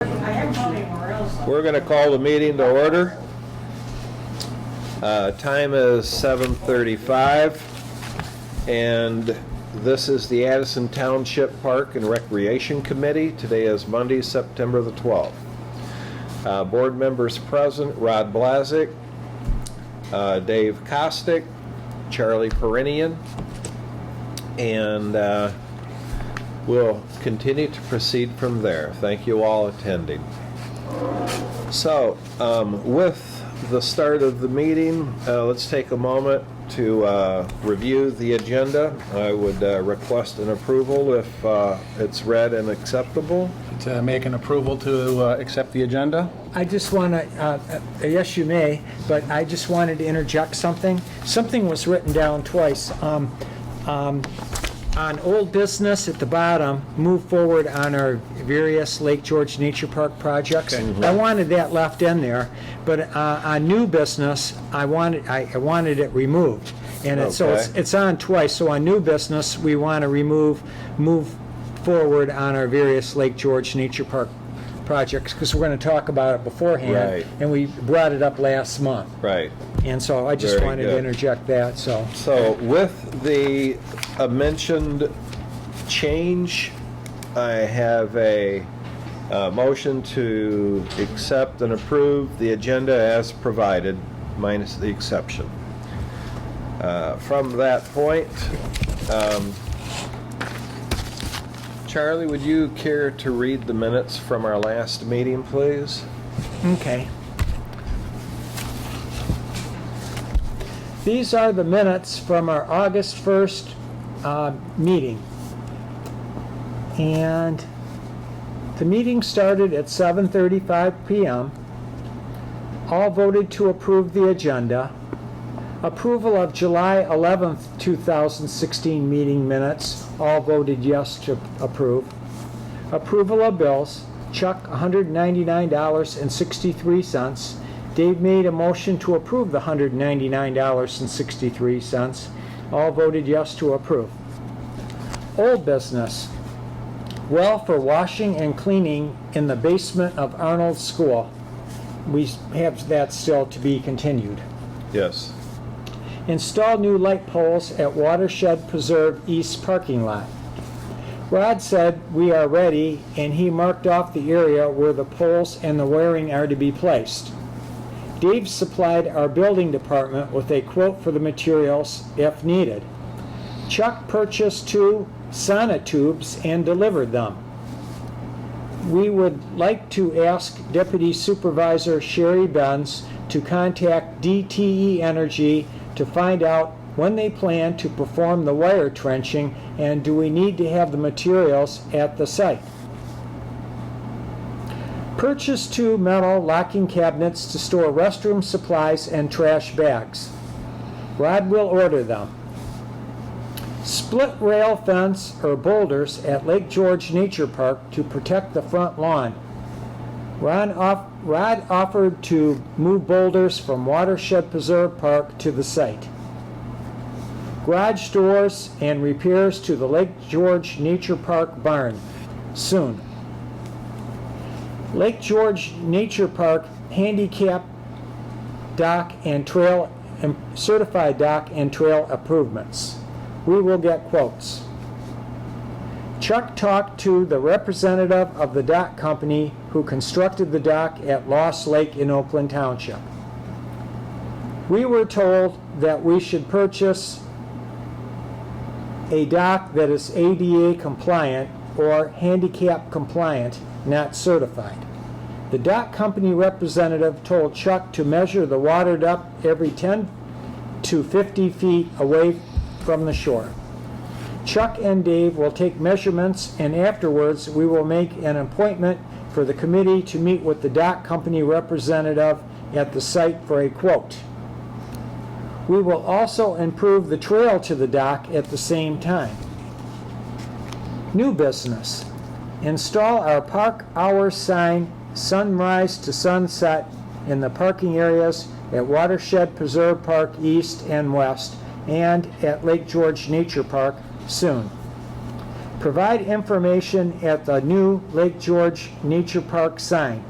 We're going to call the meeting to order. Time is 7:35, and this is the Addison Township Park and Recreation Committee. Today is Monday, September the 12th. Board members present: Rod Blazik, Dave Kostick, Charlie Perinian, and we'll continue to proceed from there. Thank you all attending. So, with the start of the meeting, let's take a moment to review the agenda. I would request an approval if it's read and acceptable. To make an approval to accept the agenda? I just want to, yes you may, but I just wanted to interject something. Something was written down twice. On old business at the bottom, move forward on our various Lake George Nature Park projects. Okay. I wanted that left in there, but on new business, I wanted it removed. And so it's on twice. So on new business, we want to move forward on our various Lake George Nature Park projects, because we're going to talk about it beforehand. Right. And we brought it up last month. Right. And so I just Very wanted good. to interject that. So with the mentioned change, I have a motion to accept and approve the agenda as provided, minus the exception. From that point, Charlie, would you care to read the minutes from our last meeting, please? Okay. These are the minutes from our August 1st meeting. And the meeting started at 7:35 p.m. All voted to approve the agenda. Approval of July 11th, 2016 meeting minutes. All voted yes to approve. Approval of bills. Chuck, $199.63. Dave made a motion to approve the $199.63. All voted yes to approve. Old business. Well for washing and cleaning in the basement of Arnold School. We have that still to be continued. Yes. Install new light poles at Watershed Preserve East parking lot. Rod said we are ready, and he marked off the area where the poles and the wiring are to be placed. Dave supplied our building department with a quote for the materials if needed. Chuck purchased 2 sonotubes and delivered them. We would like to ask Deputy Supervisor Sherry Benz to contact DTE Energy to find out when they plan to perform the wire trenching, and do we need to have the materials at the site. Purchase 2 metal locking cabinets to store restroom supplies and trash bags. Rod will order them. Split rail fence or boulders at Lake George Nature Park to protect the front lawn. Rod offered to move boulders from Watershed Preserve Park to the site. Garage doors and repairs to the Lake George Nature Park barn soon. Lake George Nature Park handicap dock and trail and certified dock and trail improvements. We will get quotes. Chuck talked to the representative of the dock company who constructed the dock at Lost Lake in Oakland Township. We were told that we should purchase a dock that is ADA compliant or handicap compliant, not certified. The dock company representative told Chuck to measure the water depth every 10 to 50 feet away from the shore. Chuck and Dave will take measurements, and afterwards we will make an appointment for the committee to meet with the dock company representative at the site for a quote. We will also improve the trail to the dock at the same time. New business. Install our park hours sign, sunrise to sunset, in the parking areas at Watershed Preserve Park East and West and at Lake George Nature Park soon. Provide information at the new Lake George Nature Park sign.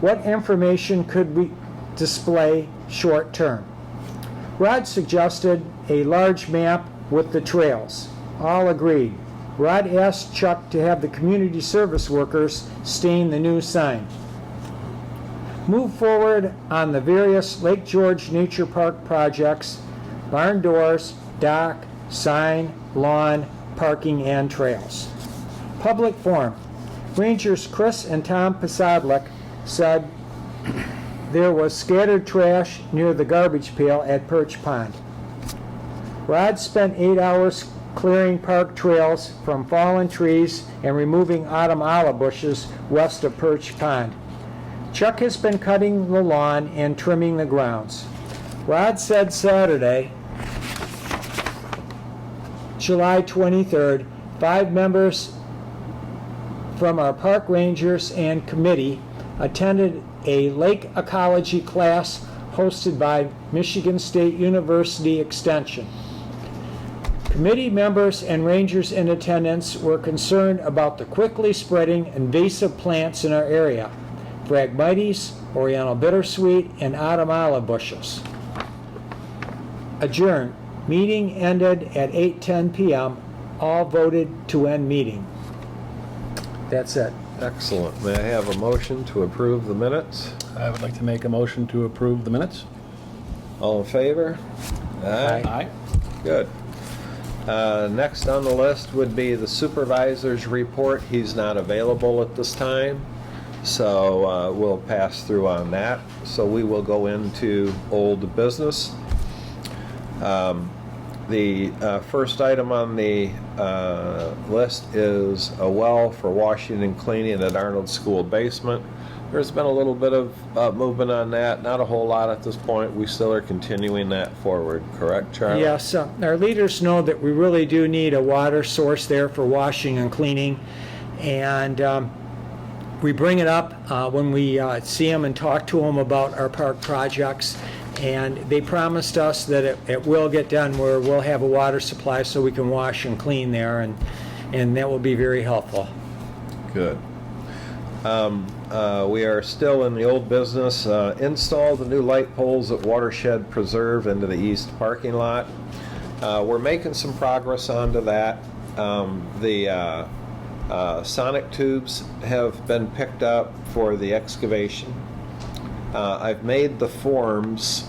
What information could we display short term? Rod suggested a large map with the trails. All agreed. Rod asked Chuck to have the community service workers stain the new sign. Move forward on the various Lake George Nature Park projects: barn doors, dock, sign, lawn, parking, and trails. Public forum. Rangers Chris and Tom Posadlik said there was scattered trash near the garbage pail at Perch Pond. Rod spent 8 hours clearing park trails from fallen trees and removing autumn olive bushes west of Perch Pond. Chuck has been cutting the lawn and trimming the grounds. Rod said Saturday, July 23rd, 5 members from our park rangers and committee attended a lake ecology class hosted by Michigan State University Extension. Committee members and rangers in attendance were concerned about the quickly spreading invasive plants in our area: Phragmites, Oriental bittersweet, and autumn olive bushes. Adjourned. Meeting ended at 8:10 p.m. All voted to end meeting. That's it. Excellent. May I have a motion to approve the minutes? I would like to make a motion to approve the minutes. All in favor? Aye. Good. Next on the list would be the supervisor's report. He's not available at this time, so we'll pass through on that. So we will go into old business. The first item on the list is a well for washing and cleaning at Arnold School basement. There's been a little bit of movement on that, not a whole lot at this point. We still are continuing that forward, correct, Charlie? Yes, our leaders know that we really do need a water source there for washing and cleaning, and we bring it up when we see them and talk to them about our park projects, and they promised us that it will get done where we'll have a water supply so we can wash and clean there, and that will be very helpful. Good. We are still in the old business. Install the new light poles at Watershed Preserve into the east parking lot. We're making some progress onto that. The sonic tubes have been picked up for the excavation. I've made the forms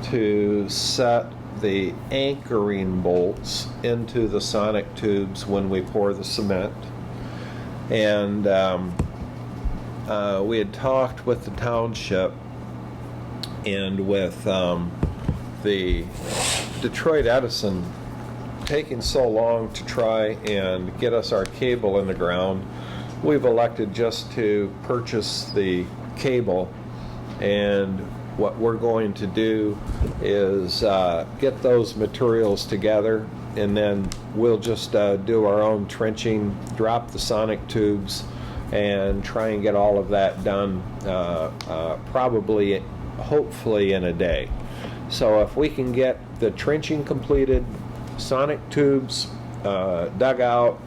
to set the anchoring bolts into the sonic tubes when we pour the cement. And we had talked with the township and with the Detroit Addison taking so long to try and get us our cable in the ground. We've elected just to purchase the cable, and what we're going to do is get those materials together, and then we'll just do our own trenching, drop the sonic tubes, and try and get all of that done probably, hopefully in a day. So if we can get the trenching completed, sonic tubes dug out,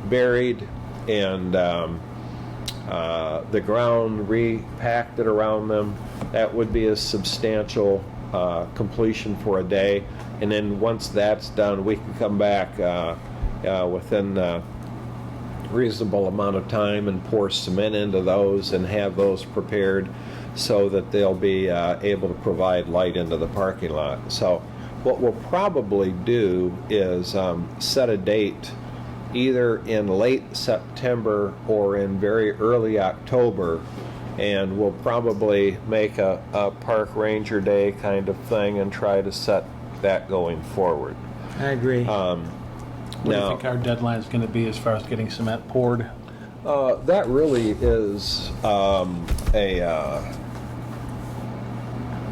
buried, and the ground re-packed around them, that would be a substantial completion for a day. And then once that's done, we can come back within a reasonable amount of time and pour cement into those and have those prepared so that they'll be able to provide light into the parking lot. So what we'll probably do is set a date either in late September or in very early October, and we'll probably make a park ranger day kind of thing and try to set that going forward. I agree. What do you think our deadline is going to be as far as getting cement poured? That really is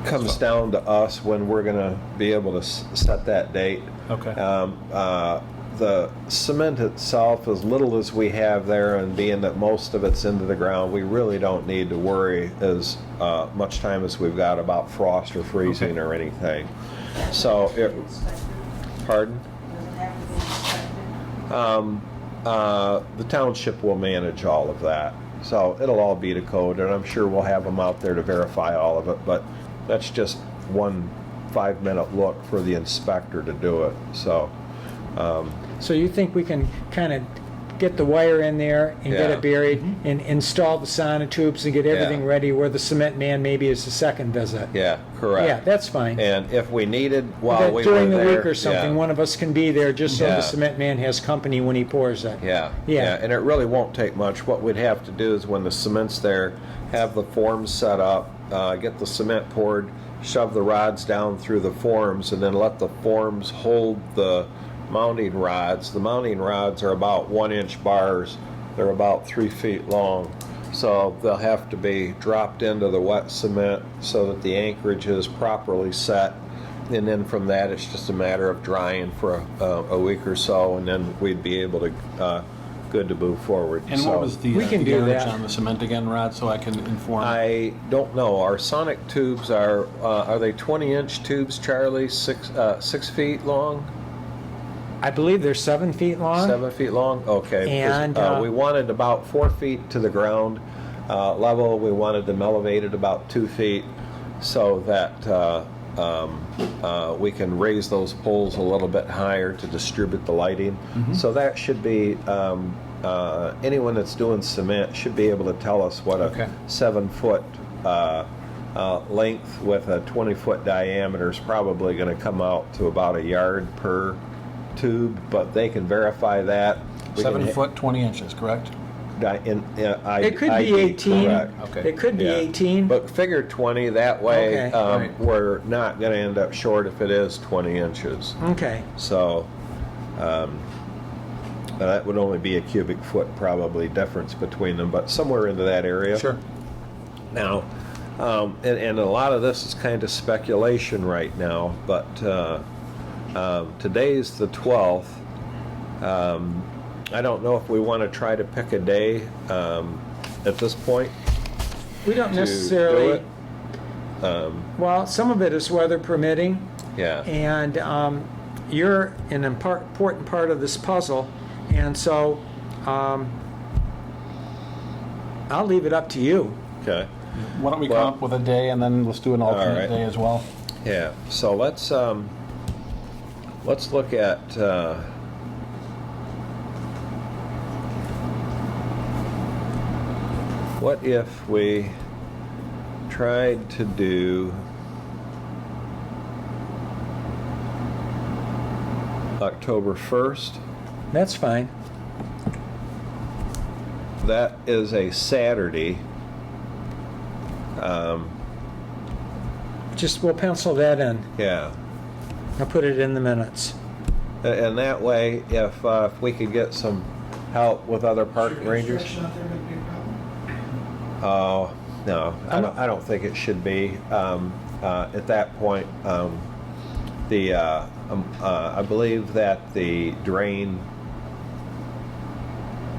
comes down to us when we're going to be able to set that date. Okay. The cement itself, as little as we have there, and being that most of it's into the ground, we really don't need to worry as much time as we've got about frost or freezing or anything. So, pardon? The township will manage all of that. So it'll all be to code, and I'm sure we'll have them out there to verify all of it, but that's just one 5-minute look for the inspector to do it, so. So you think we can kind of get the wire in there and get Yeah. it buried and install the sonotubes and get everything Yeah. ready where the cement man maybe is the second visit? Yeah, correct. Yeah, that's fine. And if we needed, while That we were during the there. week or something, yeah. one of us can be there just so Yeah. the cement man has company when he pours it. Yeah, Yeah. yeah, and it really won't take much. What we'd have to do is when the cement's there, have the forms set up, get the cement poured, shove the rods down through the forms, and then let the forms hold the mounting rods. The mounting rods are about 1-inch bars. They're about 3 feet long. So they'll have to be dropped into the wet cement so that the anchorage is properly set. And then from that, it's just a matter of drying for a week or so, and then we'd be able to, good to move forward. And So, what was the, We can the do yardage that. on the cement again, Rod, so I can inform? I don't know. Our sonic tubes are they 20-inch tubes, Charlie? 6 feet long? I believe they're 7 feet long. 7 feet long? Okay. 'Cause, And, we wanted about 4 feet to the ground level. We wanted them elevated about 2 feet so that we can raise those poles a little bit higher to distribute the lighting. So that should be, anyone that's doing cement should be able to tell us what Okay. a 7-foot length with a 20-foot diameter is probably going to come out to about a yard per tube, but they can verify that. We can 7 foot, 20 inches, correct? It could be 18. Correct. Okay. It could be Yeah. 18. But figure 20, that way Okay. Right. we're not going to end up short if it is 20 inches. Okay. So that would only be a cubic foot probably difference between them, but somewhere into that area. Sure. Now, and a lot of this is kind of speculation right now, but today's the 12th. I don't know if we want to try to pick a day at this point We don't to do necessarily. it. Well, some of it is weather permitting, Yeah. and you're an important part of this puzzle, and so I'll leave it up to you. Okay. Why don't we Well- come up with a day and then let's do an alternate right. day as well? Yeah. So let's look at what if we tried to do October 1st. That's fine. That is a Saturday. Just we'll pencil that in. Yeah. I'll put it in the minutes. And that way, if we could get some help with other park rangers. Oh, no, I don't think it should be. At that point, I believe that the drain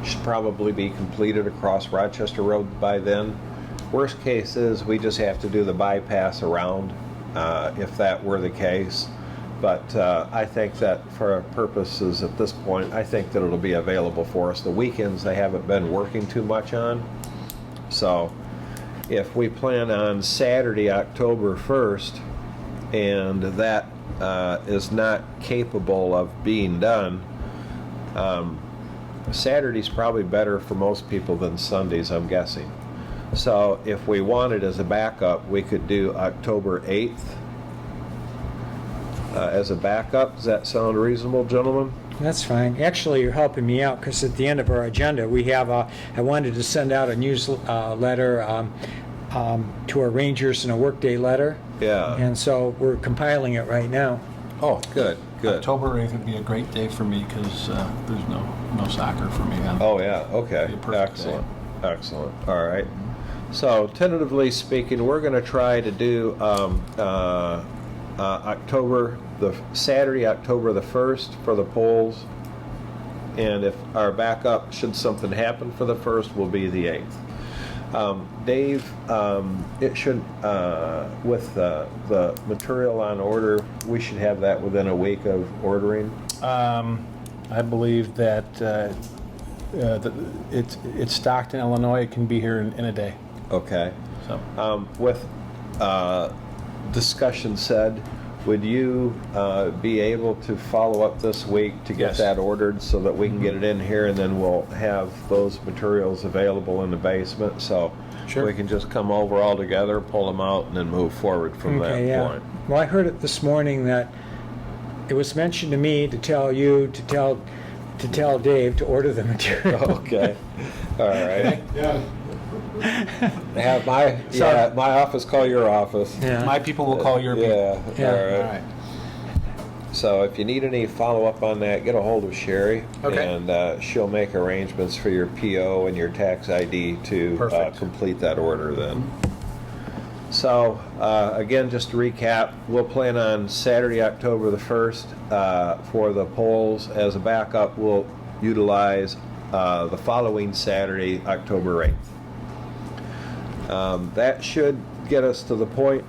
should probably be completed across Rochester Road by then. Worst case is we just have to do the bypass around, if that were the case. But I think that for purposes at this point, I think that it'll be available for us. The weekends they haven't been working too much on. So if we plan on Saturday, October 1st, and that is not capable of being done, Saturday's probably better for most people than Sundays, I'm guessing. So if we wanted as a backup, we could do October 8th as a backup. Does that sound reasonable, gentlemen? That's fine. Actually, you're helping me out because at the end of our agenda, we have I wanted to send out a newsletter to our rangers and a workday letter. Yeah. And so we're compiling it right now. Oh, good, good. October 8th would be a great day for me because there's no soccer for me then. Oh, yeah, okay. Be a perfect Excellent, excellent. All right. So tentatively speaking, we're going to try to do Saturday, October the 1st for the polls. And if our backup, should something happen for the 1st, will be the 8th. Dave, it should, with the material on order, we should have that within a week of ordering. I believe that it's stocked in Illinois. It can be here in a day. Okay. So With discussion said, would you be able to follow up this week to get Yes. that ordered so that we can get it in here, and then we'll have those materials available in the basement, so Sure. we can just come over all together, pull them out, and then move forward from that point. Well, I heard it this morning that it was mentioned to me to tell you to tell Dave to order the material. Okay. All right. Yeah. Have my office call your office. Yeah. my people will call your people. Yeah. Yeah. All right. All right. So if you need any follow-up on that, get a hold of Sherry, Okay. and she'll make arrangements for your PO and your tax ID to Perfect. complete that order then. So again, just to recap, we'll plan on Saturday, October the 1st for the polls. As a backup, we'll utilize the following Saturday, October 8th. That should get us to the point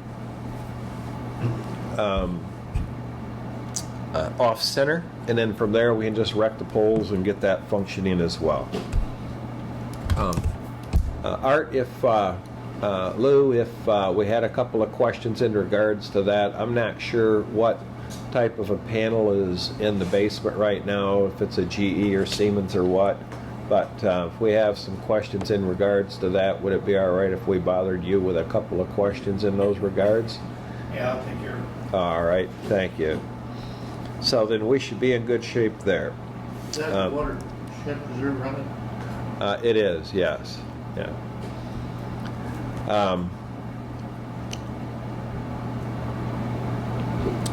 off center, and then from there we can just wreck the poles and get that functioning as well. Art, if Lou, if we had a couple of questions in regards to that, I'm not sure what type of a panel is in the basement right now, if it's a GE or Siemens or what, but if we have some questions in regards to that, would it be all right if we bothered you with a couple of questions in those regards? Yeah, I'll take care of it. All right, thank you. So then we should be in good shape there. Is that the water shed reserve running? It is, yes. Yeah.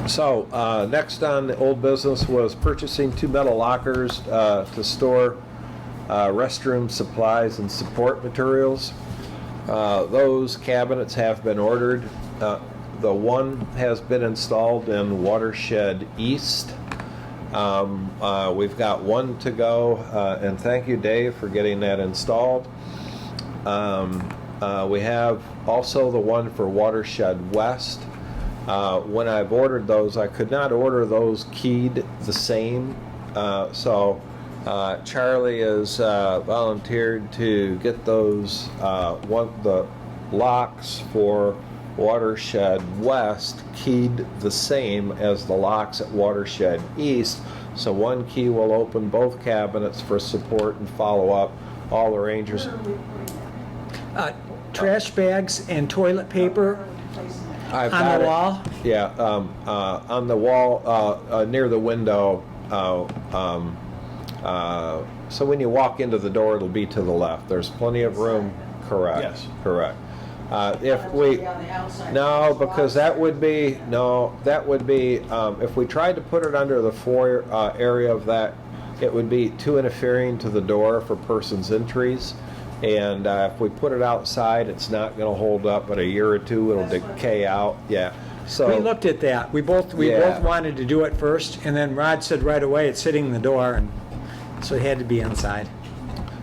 So next on the old business was purchasing 2 metal lockers to store restroom supplies and support materials. Those cabinets have been ordered. The one has been installed in Watershed East. We've got one to go, and thank you, Dave, for getting that installed. We have also the one for Watershed West. When I've ordered those, I could not order those keyed the same, so Charlie has volunteered to get those the locks for Watershed West keyed the same as the locks at Watershed East, so one key will open both cabinets for support and follow-up. All the Rangers. Trash bags and toilet paper I've on got the it. wall. Yeah, on the wall near the window. So when you walk into the door, it'll be to the left. There's plenty of room. Correct. Yes. Correct. If we no, because that would be if we tried to put it under the foyer area of that, it would be too interfering to the door for persons' entries. And if we put it outside, it's not going to hold up. But a year or two, it'll decay out. Yeah. So We looked at that. We both wanted to do it first, and then Rod said right away it's sitting in the door, and so it had to be inside.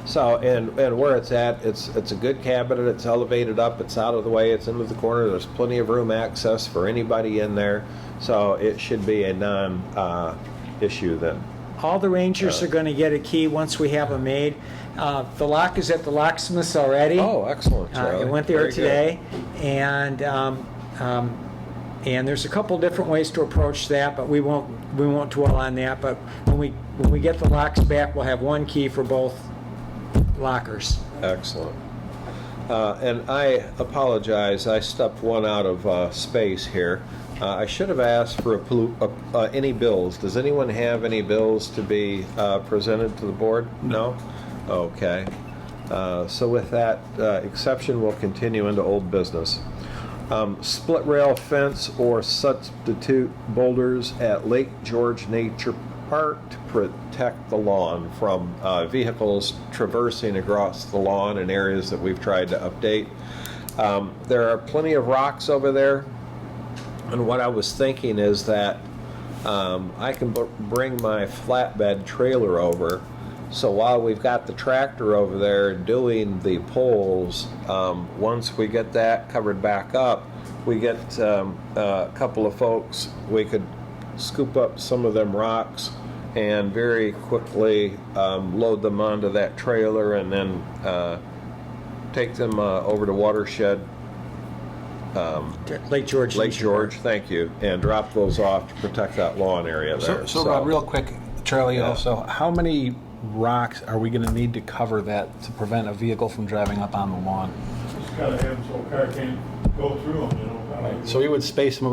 So and where it's at, it's a good cabinet. It's elevated up. It's out of the way. It's into the corner. There's plenty of room access for anybody in there. So it should be a non-issue then. All the Rangers are going to get a key once we have them made. The lock is at the locksmith's already. Oh, excellent, Charlie. It went there Very good. today, and there's a couple different ways to approach that, but we won't dwell on that. But when we get the locks back, we'll have one key for both lockers. Excellent. And I apologize. I stepped one out of space here. I should have asked for any bills. Does anyone have any bills to be presented to the board? No? Okay. So with that exception, we'll continue into old business. Split rail fence or substitute boulders at Lake George Nature Park to protect the lawn from vehicles traversing across the lawn in areas that we've tried to update. There are plenty of rocks over there, and what I was thinking is that I can bring my flatbed trailer over, so while we've got the tractor over there doing the poles, once we get that covered back up, we get a couple of folks, we could scoop up some of them rocks and very quickly load them onto that trailer and then take them over to Watershed, Lake George. Lake Leisure George, Park. thank you, and drop those off to protect that lawn area there. So Rob, real quick, Charlie, Yeah. also, how many rocks are we going to need to cover that to prevent a vehicle from driving up on the lawn? Just gotta have them so a car can't go through them, you know. So we would space them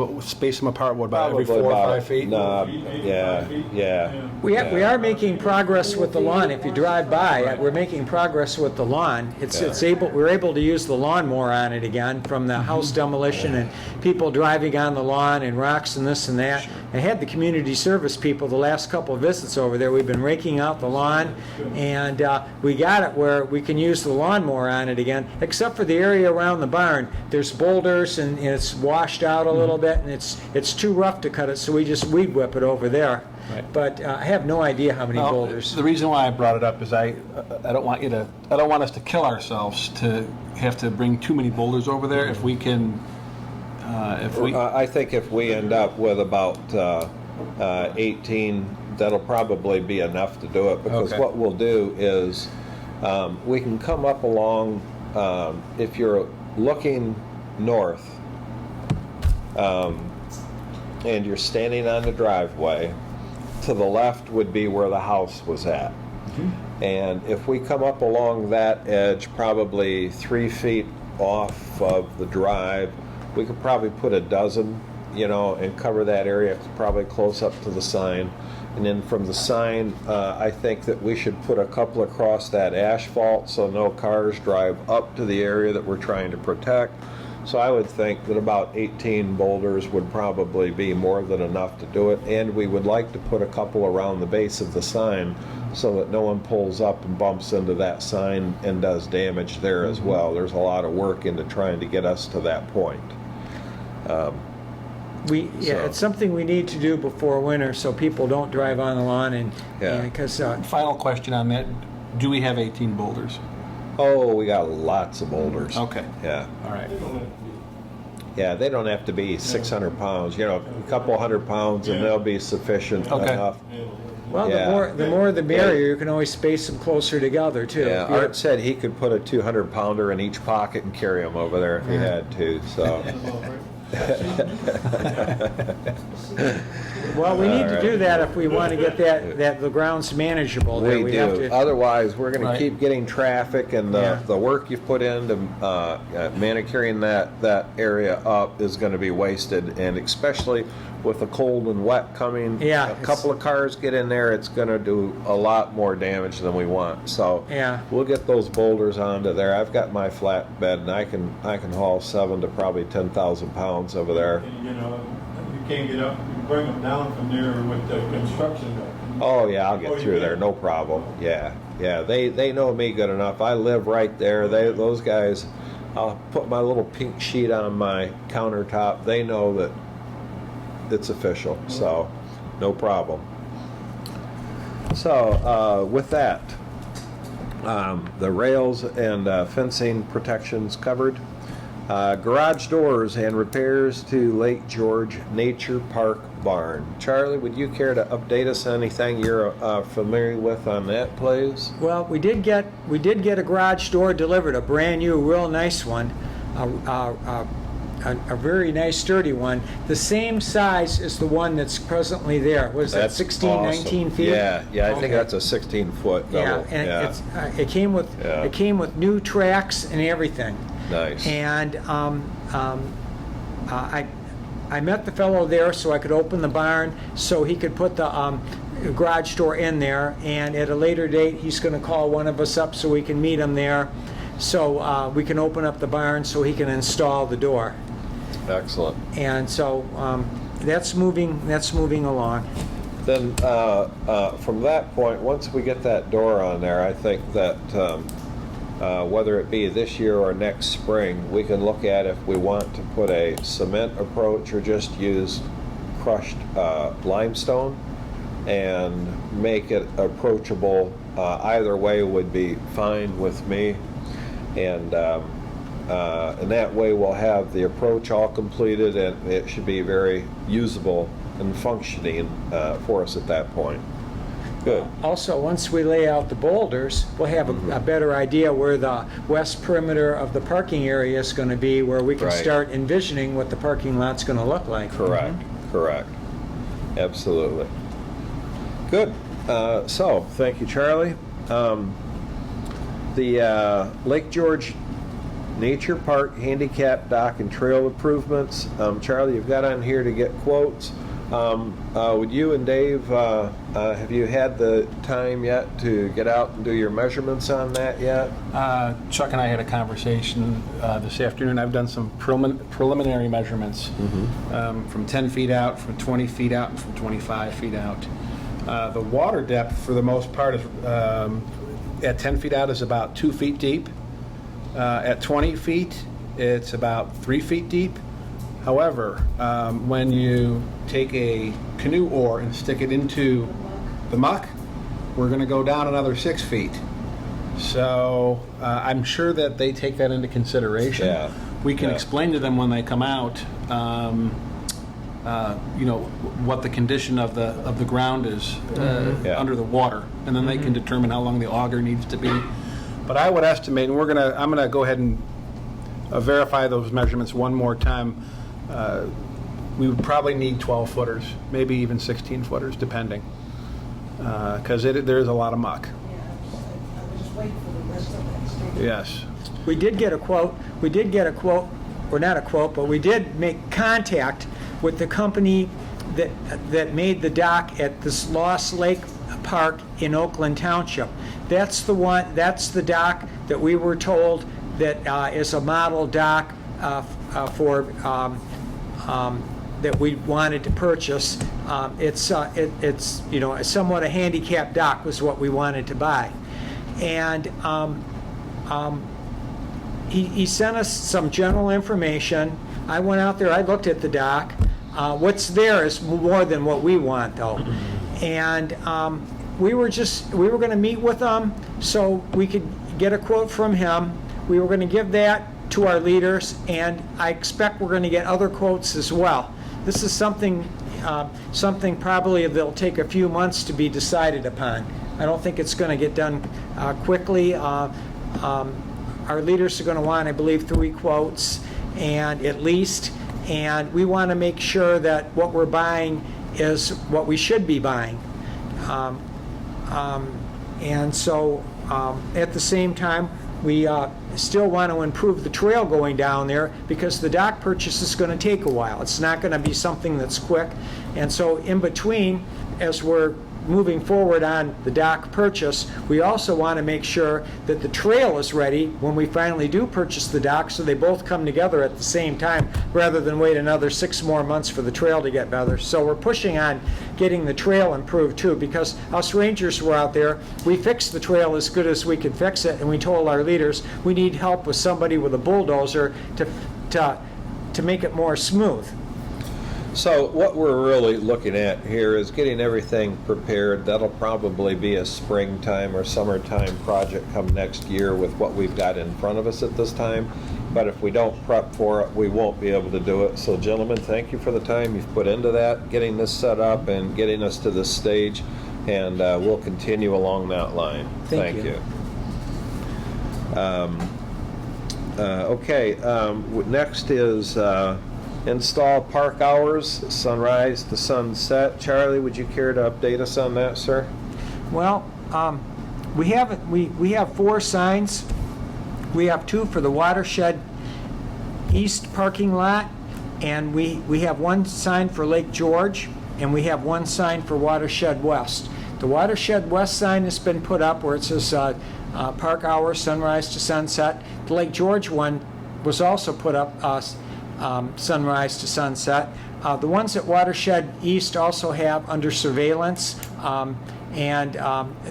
apart, what, about every Probably 4 or about 5 feet? Nah, 4 feet, maybe yeah, 5 feet. yeah. We are making progress with the lawn. If you drive by, we're making progress with the lawn. We're able to use the lawnmower on it again from the house demolition and people driving on the lawn and rocks and this and that. I had the community service people the last couple of visits over there. We've been raking out the lawn, and we got it where we can use the lawnmower on it again, except for the area around the barn. There's boulders and it's washed out a little bit, and it's too rough to cut it, so we just weed whip it over there. Right. But I have no idea how many Well, boulders. the reason why I brought it up is I don't want us to kill ourselves to have to bring too many boulders over there. If we can, I think if we end up with about 18, that'll probably be enough to do it, because Okay. what we'll do is we can come up along, if you're looking north and you're standing on the driveway, to the left would be where the house was at. And if we come up along that edge, probably 3 feet off of the drive, we could probably put a dozen, and cover that area, probably close up to the sign. And then from the sign, I think that we should put a couple across that asphalt so no cars drive up to the area that we're trying to protect. So I would think that about 18 boulders would probably be more than enough to do it. And we would like to put a couple around the base of the sign so that no one pulls up and bumps into that sign and does damage there as well. There's a lot of work into trying to get us to that point. It's something we need to do before winter so people don't drive on the lawn and because final question on that: do we have 18 boulders? Oh, we got lots of boulders. Okay. Yeah. All right. Yeah, they don't have to be 600 pounds, a couple 100 pounds, and they'll be sufficient Okay. enough. well, Yeah. the more the merrier. You can always space them closer together too. Yeah, Art said he could put a 200-pounder in each pocket and carry them over there if he had to, so. Well, we need All to right. do that if we want to get the grounds manageable. There. We have do. to. Otherwise, we're going Right. to keep getting traffic, and the work you've put into manicuring that area up is going to be wasted, and especially with the cold and wet coming, Yeah, a couple of cars get in there, it's going to do a lot more damage than we want. So Yeah. we'll get those boulders onto there. I've got my flatbed, and I can haul 7 to probably 10,000 pounds over there. And, you can't get up, you bring them down from there with the construction. Oh yeah, I'll get through there, no problem. Yeah, they know me good enough. I live right there. Those guys, I'll put my little pink sheet on my countertop. They know that it's official, so no problem. So with that, the rails and fencing protections covered. Garage doors and repairs to Lake George Nature Park barn. Charlie, would you care to update us on anything you're familiar with on that, please? Well, we did get a garage door delivered, a brand new, real nice one, a very nice sturdy one, the same size as the one that's presently there. Was that That's 16, awesome. 19 feet? Yeah, I Okay. think that's a 16-foot Yeah, double. and it came with Yeah. it came with new tracks and everything. Nice. And I met the fellow there so I could open the barn so he could put the garage door in there. And at a later date, he's going to call one of us up so we can meet him there, so we can open up the barn so he can install the door. Excellent. And so that's moving along. Then from that point, once we get that door on there, I think that whether it be this year or next spring, we can look at if we want to put a cement approach or just use crushed limestone and make it approachable. Either way would be fine with me, and that way we'll have the approach all completed, and it should be very usable and functioning for us at that point. Good. Also, once we lay out the boulders, we'll have a better idea where the west perimeter of the parking area is going to be, where we can Right. start envisioning what the parking lot's going to look like. Correct, correct. Absolutely. Good. So, thank you, Charlie. The Lake George Nature Park handicap dock and trail improvements. Charlie, you've got on here to get quotes. Would you and Dave, have you had the time yet to get out and do your measurements on that yet? Chuck and I had a conversation this afternoon. I've done some preliminary measurements from 10 feet out, from 20 feet out, and from 25 feet out. The water depth, for the most part, is at 10 feet out is about 2 feet deep. At 20 feet, it's about 3 feet deep. However, when you take a canoe oar and stick it into the muck, we're going to go down another 6 feet. So I'm sure that they take that into consideration. Yeah. We can Yeah. explain to them when they come out, what the condition of the ground is Yeah. under the water, and then they can determine how long the auger needs to be. But I would estimate, and I'm gonna go ahead and verify those measurements one more time. We would probably need 12 footers, maybe even 16 footers, depending, because there's a lot of muck. Yes. We did get a quote, or not a quote, but we did make contact with the company that made the dock at this Lost Lake Park in Oakland Township. That's the dock that we were told that is a model dock for that we wanted to purchase. It's somewhat a handicap dock was what we wanted to buy, and he sent us some general information. I went out there, I looked at the dock. What's there is more than what we want, though, and we were going to meet with him so we could get a quote from him. We were going to give that to our leaders, and I expect we're going to get other quotes as well. This is something probably that'll take a few months to be decided upon. I don't think it's going to get done quickly. Our leaders are going to want, I believe, 3 quotes, and at least, and we want to make sure that what we're buying is what we should be buying. And so, at the same time, we still want to improve the trail going down there, because the dock purchase is going to take a while. It's not going to be something that's quick. And so in between, as we're moving forward on the dock purchase, we also want to make sure that the trail is ready when we finally do purchase the dock, so they both come together at the same time, rather than wait another 6 more months for the trail to get better. So we're pushing on getting the trail improved too, because us rangers were out there, we fixed the trail as good as we could fix it, and we told our leaders we need help with somebody with a bulldozer to make it more smooth. So what we're really looking at here is getting everything prepared. That'll probably be a springtime or summertime project come next year with what we've got in front of us at this time. But if we don't prep for it, we won't be able to do it. So gentlemen, thank you for the time you've put into that, getting this set up and getting us to this stage. And we'll continue along that line. Thank you. Next is install park hours, sunrise to sunset. Charlie, would you care to update us on that, sir? Well, we have 4 signs. We have 2 for the Watershed East parking lot, and we have 1 sign for Lake George, and we have 1 sign for Watershed West. The Watershed West sign has been put up where it says park hours, sunrise to sunset. The Lake George one was also put up sunrise to sunset. The ones at Watershed East also have under surveillance, and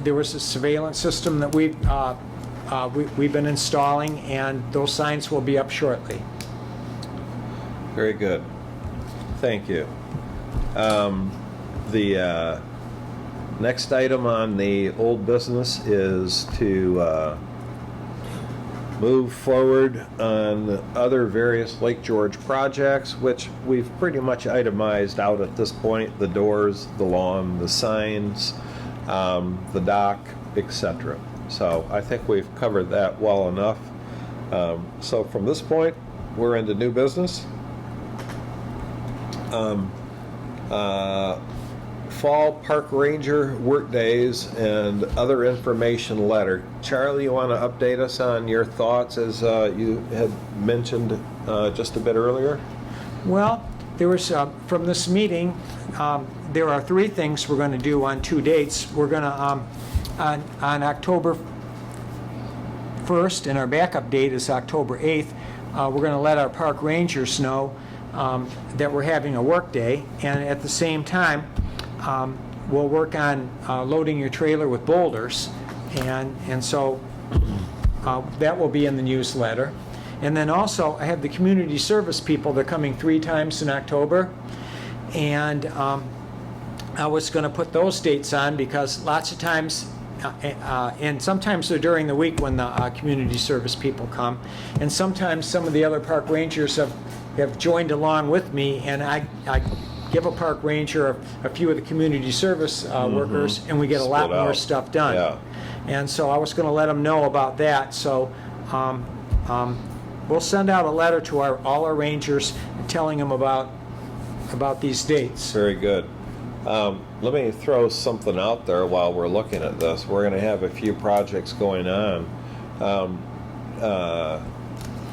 there was a surveillance system that we've been installing, and those signs will be up shortly. Very good. Thank you. The next item on the old business is to move forward on other various Lake George projects, which we've pretty much itemized out at this point: the doors, the lawn, the signs, the dock, etc. So I think we've covered that well enough. So from this point, we're into new business. Fall park ranger work days and other information letter. Charlie, you want to update us on your thoughts as you had mentioned just a bit earlier? Well, there was, from this meeting, there are 3 things we're going to do on 2 dates. We're going to, on October 1st, and our backup date is October 8th, we're going to let our park rangers know that we're having a work day, and at the same time, we'll work on loading your trailer with boulders, and so that will be in the newsletter. And then also, I have the community service people. They're coming 3 times in October, and I was going to put those dates on because lots of times, and sometimes they're during the week when the community service people come, and sometimes some of the other park rangers have joined along with me, and I give a park ranger a few of the community service workers, and we get a lot Split more out. stuff done. Yeah. And so I was going to let them know about that. So we'll send out a letter to all our rangers telling them about these dates. Very good. Let me throw something out there while we're looking at this. We're going to have a few projects going on.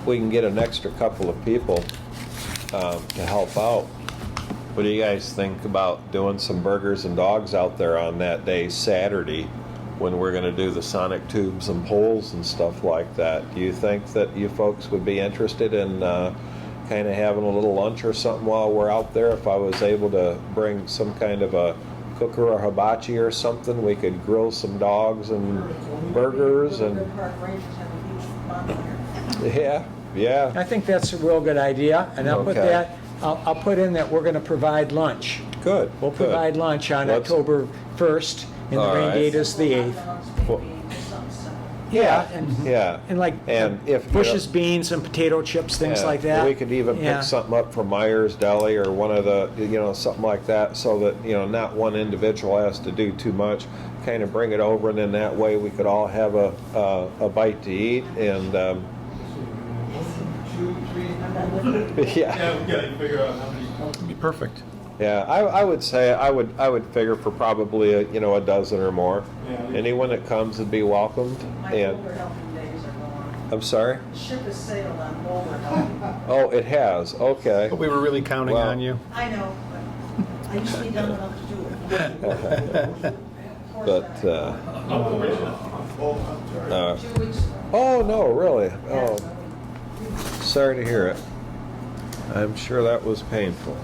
We can get an extra couple of people to help out. What do you guys think about doing some burgers and dogs out there on that day, Saturday, when we're going to do the sonic tubes and poles and stuff like that? Do you think that you folks would be interested in kind of having a little lunch or something while we're out there? If I was able to bring some kind of a cooker or hibachi or something, we could grill some dogs and burgers and yeah. I think that's a real good idea, and I'll put Okay. that. I'll put in that we're going to provide lunch. Good. We'll good. provide lunch on Let's- October 1st, and the All rain right. date is the 8th. Well, Yeah, Yeah. and like And if Bush's beans and potato chips, things Yeah, like that. We could even Yeah. pick something up from Myers Deli or one of the, something like that, so that, not one individual has to do too much. Kind of bring it over, and then that way we could all have a bite to eat. And yeah, we gotta figure out how many. Be perfect. yeah. I would say I would figure for probably a dozen or more. Yeah. Anyone that comes would be welcomed. My And Boulder helping days are going. I'm sorry. The ship has sailed on Boulder helping. Oh, it has. Okay. But we were really counting Well, on you. I know, but I used to be dumb enough to do it. But 2 weeks ago. oh no, really? Yeah, Oh. Sorry to hear it. I'm sure that was painful.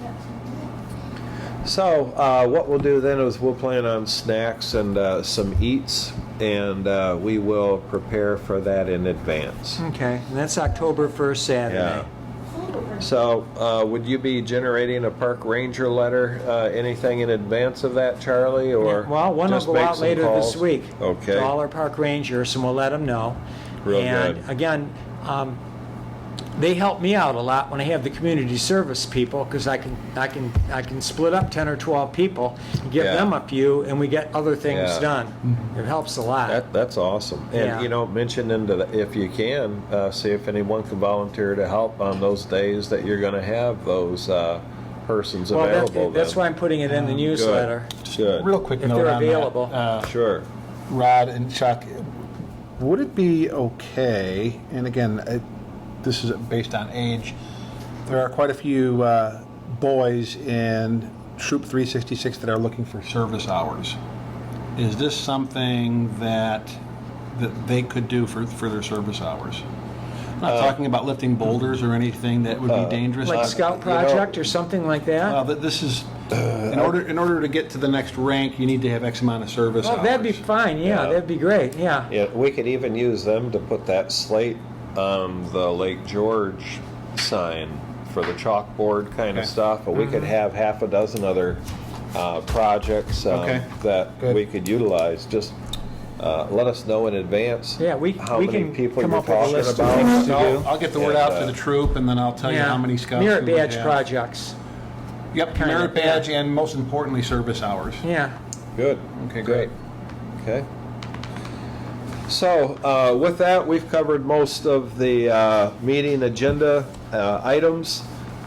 So, what we'll do then is we'll plan on snacks and some eats, and we will prepare for that in advance. Okay, and that's October 1st, Saturday. Yeah. So, would you be generating a park ranger letter, anything in advance of that, Charlie, or Well, one will just go make out some later calls? this week Okay. to all our park rangers, and we'll let them know. Real And good. again, they help me out a lot when I have the community service people, because I can split up 10 or 12 people, and give Yeah. them a few, and we get other things Yeah. done. It helps a lot. That's awesome. And, Yeah. mention into the, if you can, see if anyone can volunteer to help on those days that you're going to have those persons Well, available. that's then. why I'm putting it in the newsletter. Good. Real quick If note they're on available. that. Sure. Rod and Chuck, would it be okay, and again, this is based on age, there are quite a few boys in Troop 366 that are looking for service hours. Is this something that they could do for their service hours? I'm not talking about lifting boulders or anything that would be dangerous. Like but- Scout Project or something like that? Well, this is, in order to get to the next rank, you need to have X amount of service Oh, hours. that'd be fine, yeah, Yeah. that'd be great, yeah. Yeah, we could even use them to put that slate on the Lake George sign for the chalkboard kind of Okay. stuff. But we could have half a dozen other projects Okay. that Good. we could utilize. Just let us know in advance. Yeah, we how we many can people come you're up with a talking list of about. things to No, do. I'll get the word And, out to the troop, and then I'll tell you how many scouts. Merit we would badge have. projects, Yep, Kinda, merit yeah. badge, and most importantly, service hours. yeah. Good. Okay, Good. Okay. So with that, we've covered most of the meeting agenda items.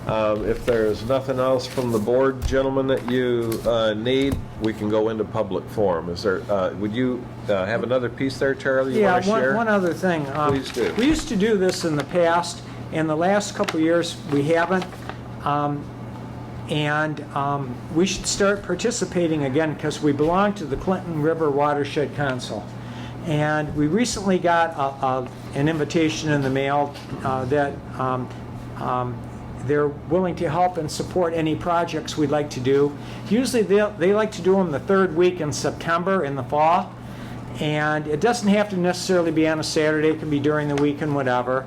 If there's nothing else from the board, gentlemen, that you need, we can go into public forum. Is there? Would you have another piece there, Charlie? You Yeah, want to share? one other thing. Please do. We used to do this in the past. In the last couple of years, we haven't. We should start participating again because we belong to the Clinton River Watershed Council. And we recently got an invitation in the mail that they're willing to help and support any projects we'd like to do. Usually they like to do them the third week in September in the fall. And it doesn't have to necessarily be on a Saturday. It can be during the week and whatever.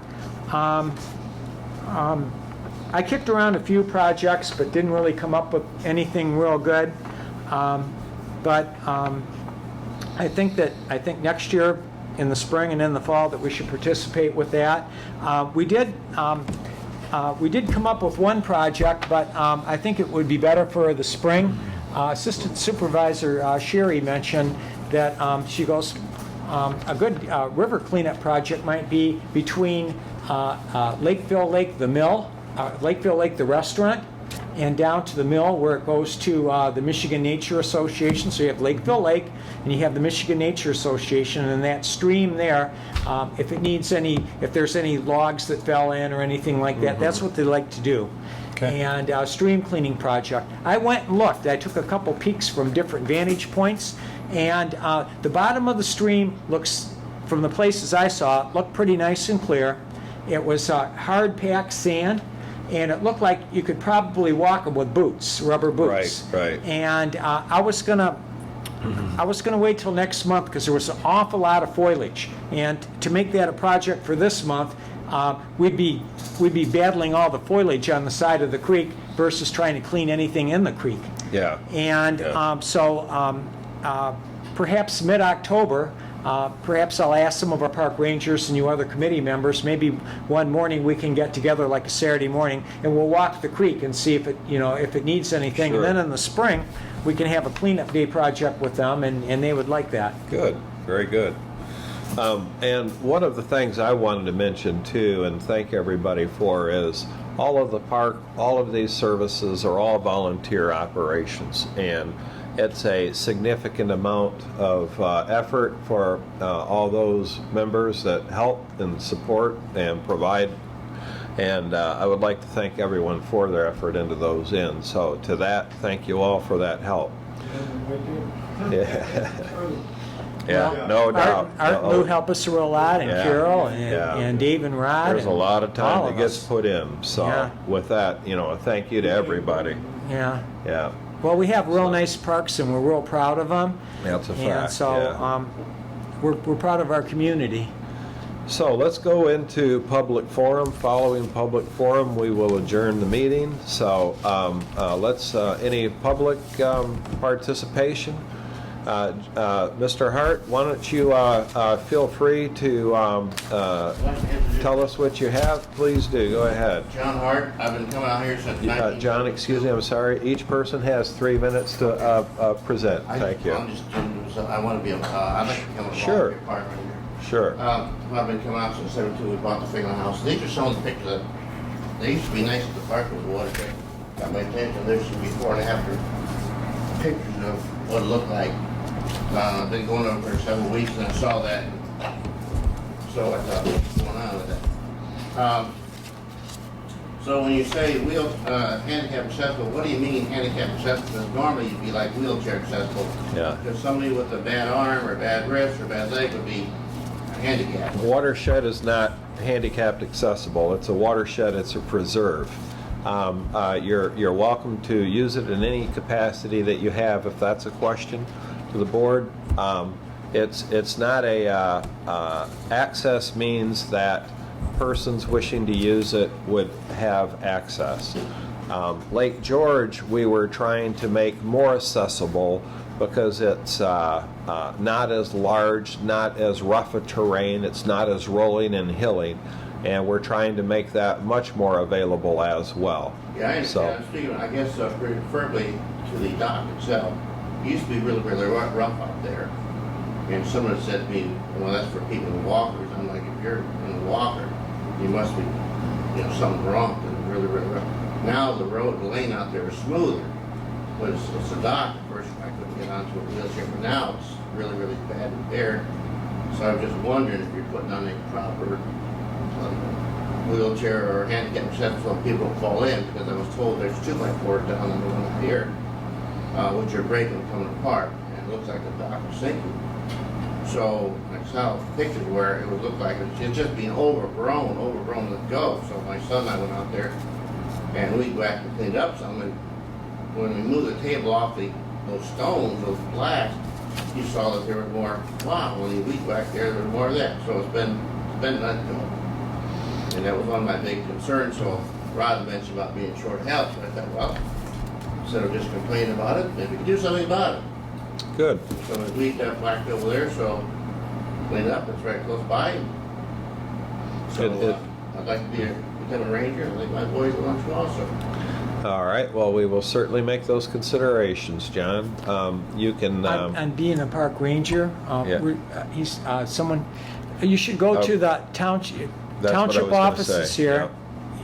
I kicked around a few projects but didn't really come up with anything real good. I think next year in the spring and in the fall that we should participate with that. We did come up with one project, but I think it would be better for the spring. Assistant Supervisor Sherry mentioned that she goes, a good river cleanup project might be between Lakeville Lake, the mill, Lakeville Lake, the restaurant, and down to the mill where it goes to the Michigan Nature Association. So you have Lakeville Lake and you have the Michigan Nature Association, and that stream there, if there's any logs that fell in or anything like that, that's what they like to do. Okay. And stream cleaning project. I went and looked. I took a couple peeks from different vantage points, and the bottom of the stream looks, from the places I saw, it looked pretty nice and clear. It was hard packed sand, and it looked like you could probably walk them with boots, rubber boots. Right. And I was gonna wait till next month because there was an awful lot of foliage, and to make that a project for this month, we'd be battling all the foliage on the side of the creek versus trying to clean anything in the creek. Yeah. And perhaps mid-October, perhaps I'll ask some of our park rangers and you other committee members, maybe one morning we can get together like a Saturday morning and we'll walk the creek and see if it needs anything. Sure. And then in the spring, we can have a cleanup day project with them, and they would like that. Good. Very good. And one of the things I wanted to mention too, and thank everybody for, is all of the park, all of these services are all volunteer operations, and it's a significant amount of effort for all those members that help and support and provide. And I would like to thank everyone for their effort into those ends. So to that, thank you all for that help. Yeah, no doubt. Art and Lou help us through a lot, and Yeah. Carol, Yeah. and Dave and Rod. There's a and lot of time all that of gets us. put in. So Yeah. with that, a thank you to everybody. Yeah. Yeah, Well, we have real nice parks, and we're real proud of them. that's a And fact. so Yeah. we're proud of our community. So let's go into public forum. Following public forum, we will adjourn the meeting. So let's, any public participation? Mr. Hart, why don't you feel free to tell us what you have? Please do. Go ahead. John Hart, I've been coming out here since 19... John, excuse me, I'm sorry. Each person has 3 minutes to present. Thank you. I want to be, I'd like to become a Sure. volunteer partner here. Sure. I've been coming out since 72, we bought the Finland house. These are some of the pictures that, they used to be nice at the park with the water. Got my attention, there's before and after pictures of what it looked like. I've been going over for several weeks and I saw that. So I thought, what's going on with that? So when you say handicap accessible, what do you mean handicap accessible? Because normally you'd be like wheelchair accessible. Yeah. Because somebody with a bad arm or bad wrist or bad leg would be handicapped. Watershed is not handicapped accessible. It's a watershed, it's a preserve. You're welcome to use it in any capacity that you have, if that's a question to the board. It's not a access means that persons wishing to use it would have access. Lake George, we were trying to make more accessible because it's not as large, not as rough a terrain, it's not as rolling and hilly, and we're trying to make that much more available as well. Yeah, I understand. Speaking, I guess preferably to the dock itself. It used to be really, really rough out there. And someone said to me, well, that's for people in walkers. I'm like, if you're in a walker, you must be, something's wrong, because it's really, really rough. Now the lane out there is smoother. But it's a dock. At first I couldn't get onto a wheelchair, but now it's really, really bad and bare. So I was just wondering if you're putting on a proper wheelchair or handicap accessible so people don't fall in, because I was told there's 2x4 down on the one up here, which are breaking coming apart, and it looks like the dock is sinking. So I saw pictures where it would look like it's just being overgrown to go. So my son and I went out there, and we whacked and cleaned up some, and when we moved the table off those stones, those blacks, you saw that there was more. Wow, when you weed back there was more of that. So it's been let go. And that was one of my big concerns. So Rod mentioned about being short of help. So I thought, well, instead of just complaining about it, maybe we can do something about it. Good. So we weed that black over there, so clean it up. It's right close by. So I'd like to become a ranger. I think my boys want to also. All right, well, we will certainly make those considerations, John. You can... On being a park ranger, Yeah. he's someone, you should go to the township That's what I was gonna offices say, here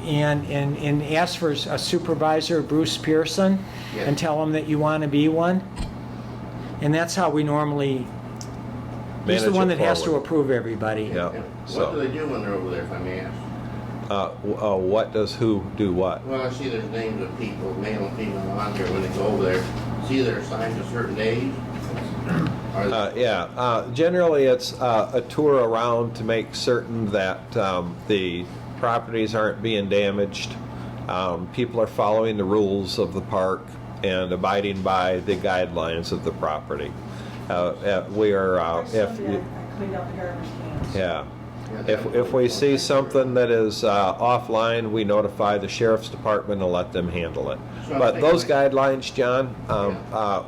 and ask for a supervisor, Bruce Pearson, Yeah. and tell him that you want to be one. And that's how we normally, he's the Manage one it that has to forward. approve everybody. Yeah. What do they do when they're over there, if I may ask? What does who do what? Well, I see there's names of people, male and female, on here when they go over there. See they're assigned to certain days? Generally it's a tour around to make certain that the properties aren't being damaged. People are following the rules of the park and abiding by the guidelines of the property. We are, Last Sunday, I cleaned out the garbage cans. yeah. If we see something that is offline, we notify the sheriff's department and let them handle it. But those guidelines, John,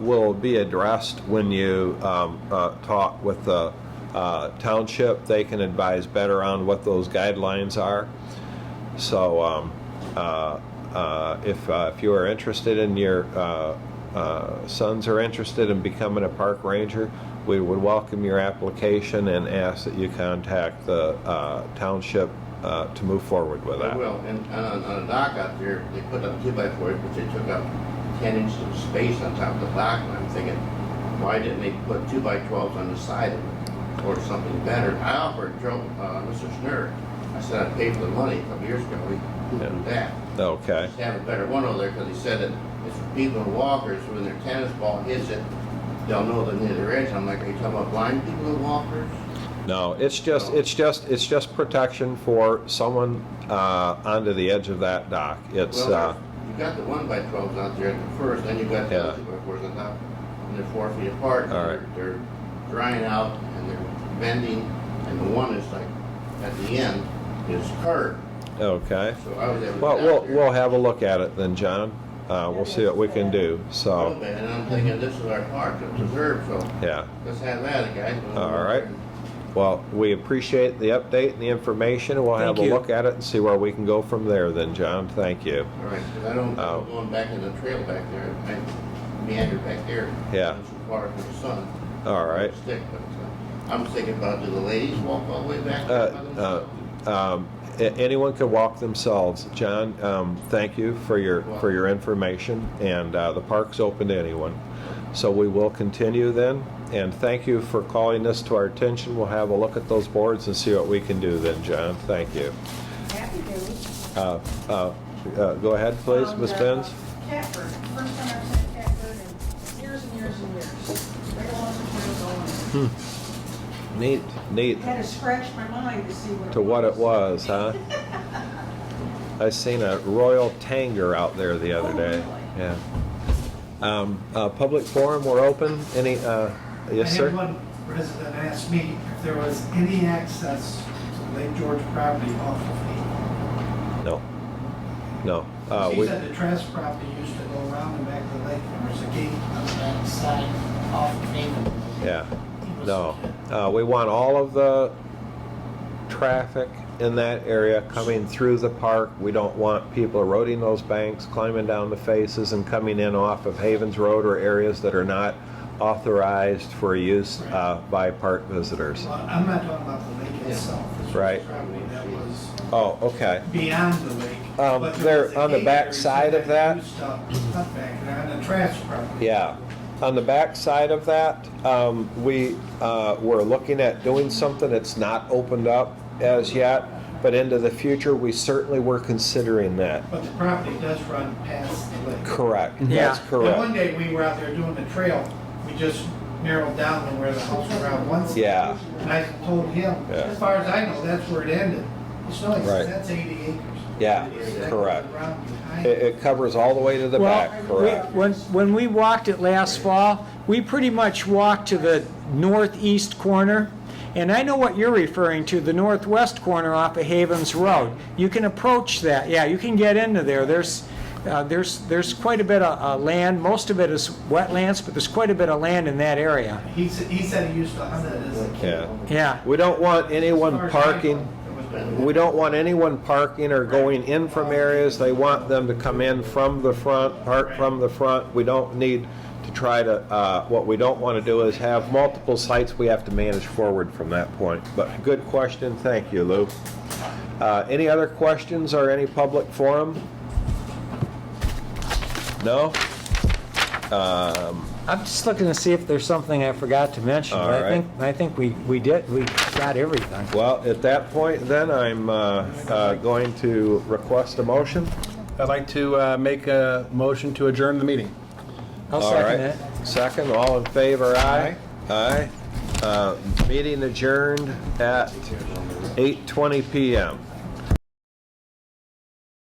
will be addressed when you talk with the township. They can advise better on what those guidelines are. So if you are interested in your sons are interested in becoming a park ranger, we would welcome your application and ask that you contact the township to move forward with I that. will, and on a dock out there, they put up 2x4s, but they took up 10 inches of space on top of the dock, and I'm thinking, why didn't they put 2x12s on the side of it, or something better? I offered Mr. Schnurr, I said I'd pay for the money a couple years ago, we couldn't do that. Okay. Just have a better one over there, because he said that it's for people in walkers, when their tennis ball hits it, they'll know the near their edge. I'm like, are you talking about blind people in walkers? No, it's just protection for someone onto the edge of that dock. It's Well, you've got the 1x12s out there at the first, then you've got the Yeah. 2x4s on top, and they're 4 feet apart. And All right. They're drying out and they're bending, and the one is like at the end is curved. okay. So I was able to. Well, get out there. we'll have a look at it then, John. We'll see what we can do. So, Okay, and I'm thinking this is our park, it's reserved, so yeah. let's have that, guys. All right. Well, we appreciate the update and the information. We'll have Thank you. a look at it and see where we can go from there then, John. Thank you. All right, because I don't, I'm going back in the trail back there, I meander back there. Yeah. It's too far for the sun. All right. Stick, but I'm thinking about, do the ladies walk all the way back there by themselves? Anyone can walk themselves. John, thank you for your information, and the park's open to anyone. So we will continue then, and thank you for calling this to our attention. We'll have a look at those boards and see what we can do then, John. Thank you. Happy to. Go ahead, please, Ms. Benz. Catbird. First time I've seen a catbird in years and years and years. Right along the trail going. Neat. Had to scratch my mind to see what To what it was, huh? I seen a royal tanger out there the other day. really? Yeah. Public forum, we're open. Any? Yes, I had sir. one resident ask me if there was any access to the Lake George property off of me. No. He said the Trask property used to go around and back to the lake, and there's a gate on the back side off of Haven. Yeah. He was- No. We want all of the traffic in that area coming through the park. We don't want people eroding those banks, climbing down the faces, and coming in off of Havens Road or areas that are not authorized for use by park visitors. Well, I'm not talking about the lake itself. This was Right. property that was Oh, okay. beyond the lake. But there They're was a on the gate back there, so side of that? used to cut back there on the trash property. Yeah. On the back side of that, we were looking at doing something that's not opened up as yet, but into the future, we certainly were considering that. But the property does run past the lake. Correct. Yeah. That's And correct. one day we were out there doing the trail, we just narrowed down to where the house around one side. Yeah. And I told him, Yeah. as far as I know, that's where it ended. It's not like, Right. that's 80 acres. Yeah, That correct. goes around behind It covers all the way to the Well, back, correct? when we walked it last fall, we pretty much walked to the northeast corner. And I know what you're referring to, the northwest corner off of Havens Road. You can approach that. Yeah, you can get into there. There's quite a bit of land. Most of it is wetlands, but there's quite a bit of land in that area. He said he used to hunt it as a kid. Yeah. Yeah. We don't want anyone As far as I know, parking. there was no- We don't want anyone parking or going in from areas. They want them to come in from the front, park from the front. We don't need to try to, what we don't want to do is have multiple sites we have to manage forward from that point. But good question, thank you, Lou. Any other questions or any public forum? No? I'm just looking to see if there's something I forgot to mention. All But right. I think we got everything. Well, at that point, then, I'm going to request a motion. I'd like to make a motion to adjourn the meeting. I'll All second right. it. Second, all in favor, aye? Aye. Meeting adjourned at 8:20 PM.